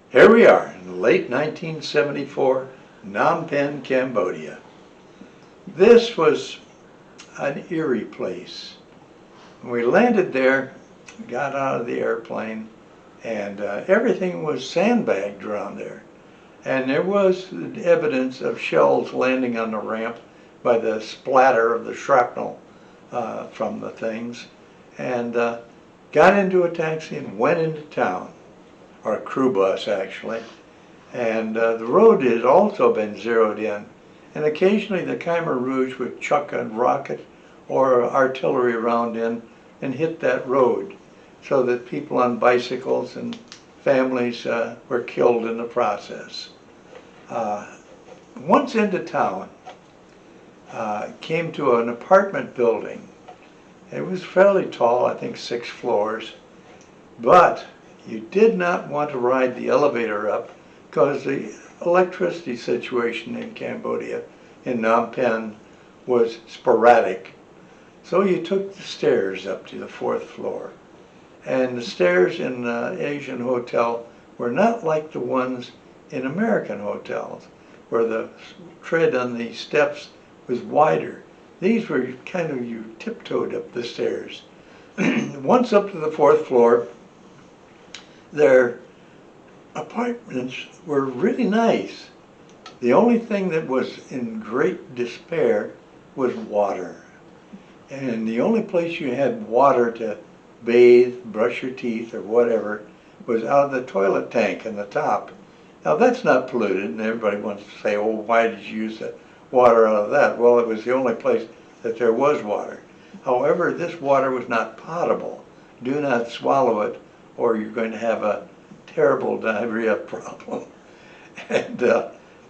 Here we are in late 1974, Phnom Penh, Cambodia. This was an eerie place. When we landed there, got out of the airplane, and everything was sandbagged around there. And there was evidence of shells landing on the ramp by the splatter of the shrapnel from the things. And got into a taxi and went into town, or a crew bus actually. And the road had also been zeroed in. And occasionally the Khmer Rouge would chuck a rocket or artillery round in and hit that road, so that people on bicycles and families were killed in the process. Once into town, came to an apartment building. It was fairly tall, I think 6 floors, but you did not want to ride the elevator up because the electricity situation in Cambodia, in Phnom Penh, was sporadic. So you took the stairs up to the 4th floor. And the stairs in the Asian hotel were not like the ones in American hotels, where the tread on the steps was wider. These were kind of, you tiptoed up the stairs. Once up to the 4th floor, their apartments were really nice. The only thing that was in great despair was water. And the only place you had water to bathe, brush your teeth, or whatever was out of the toilet tank in the top. Now that's not polluted, and everybody wants to say, oh, why did you use the water out of that? Well, it was the only place that there was water. However, this water was not potable. Do not swallow it, or you're going to have a terrible diarrhea problem. And,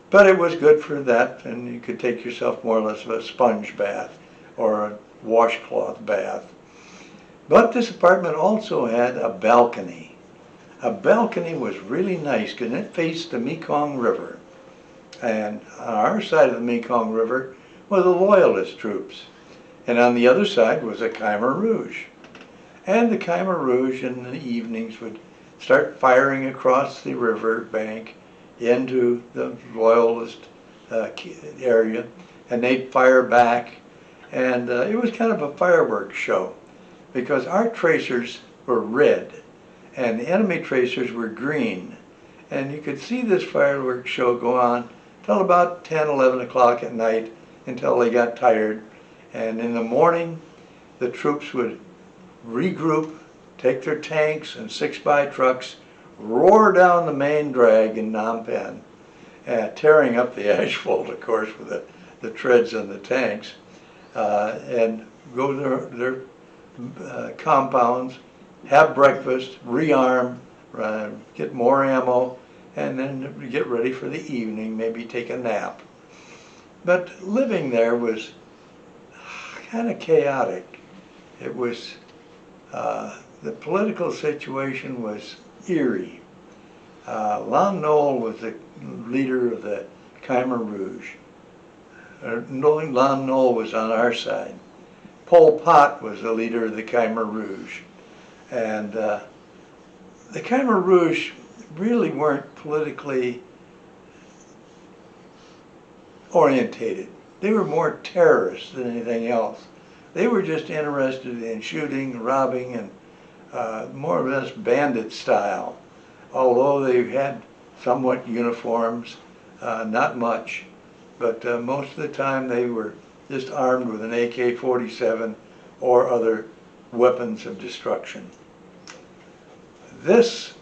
but it was good for that, and you could take yourself more or less of a sponge bath or a washcloth bath. But this apartment also had a balcony. A balcony was really nice because it faced the Mekong River. And on our side of the Mekong River were the Loyalist troops. And on the other side was the Khmer Rouge. And the Khmer Rouge in the evenings would start firing across the river bank into the Loyalist area, and they'd fire back. And it was kind of a fireworks show, because our tracers were red and the enemy tracers were green. And you could see this fireworks show go on till about 10, 11 o'clock at night, until they got tired. And in the morning, the troops would regroup, take their tanks and 6x trucks, roar down the main drag in Phnom Penh, tearing up the asphalt, of course, with the treads on the tanks, and go to their compounds, have breakfast, rearm, get more ammo, and then get ready for the evening, maybe take a nap. But living there was kind of chaotic. It was, the political situation was eerie. Lon Nol was the leader of the Khmer Rouge. Lon Nol was on our side. Pol Pot was the leader of the Khmer Rouge. And the Khmer Rouge really weren't politically orientated. They were more terrorists than anything else. They were just interested in shooting, robbing, and more or less bandit style. Although they had somewhat uniforms, not much, but most of the time they were just armed with an AK-47 or other weapons of destruction. This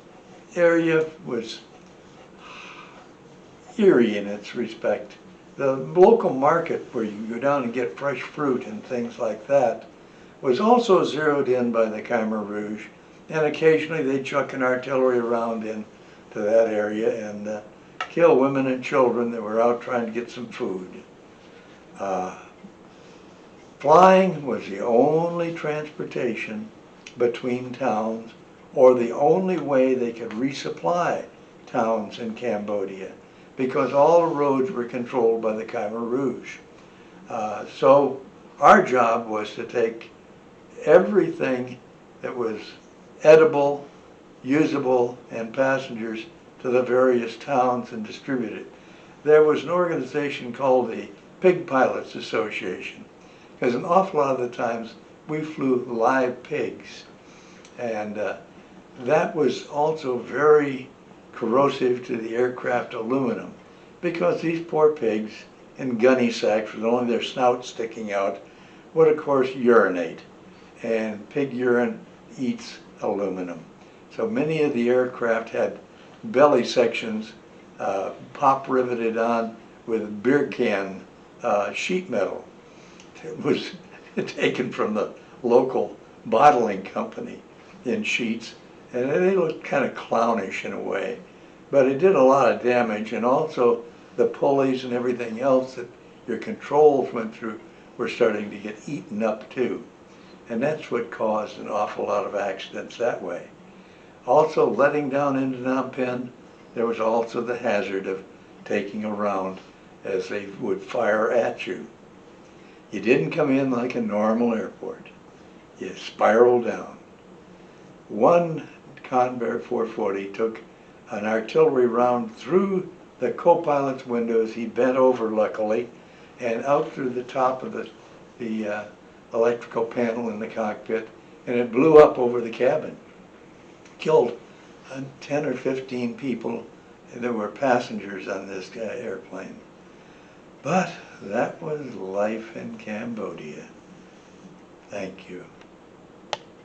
area was eerie in its respect. The local market, where you go down and get fresh fruit and things like that, was also zeroed in by the Khmer Rouge, and occasionally they'd chuck an artillery round in to that area and kill women and children that were out trying to get some food. Flying was the only transportation between towns, or the only way they could resupply towns in Cambodia, because all the roads were controlled by the Khmer Rouge. So our job was to take everything that was edible, usable, and passengers to the various towns and distribute it. There was an organization called the Pig Pilots Association, because an awful lot of the times we flew live pigs, and that was also very corrosive to the aircraft aluminum, because these poor pigs in gunny sacks with only their snouts sticking out would of course urinate, and pig urine eats aluminum. So many of the aircraft had belly sections pop riveted on with beer can sheet metal. It was taken from the local bottling company in sheets, and they looked kind of clownish in a way, but it did a lot of damage, and also the pulleys and everything else that your controls went through were starting to get eaten up too, and that's what caused an awful lot of accidents that way. Also, letting down into Phnom Penh, there was also the hazard of taking a round as they would fire at you. You didn't come in like a normal airport. You spiraled down. One Convair 440 took an artillery round through the co-pilot's windows. He bent over, luckily, and out through the top of the electrical panel in the cockpit, and it blew up over the cabin. Killed 10 or 15 people that were passengers on this airplane. But that was life in Cambodia. Thank you.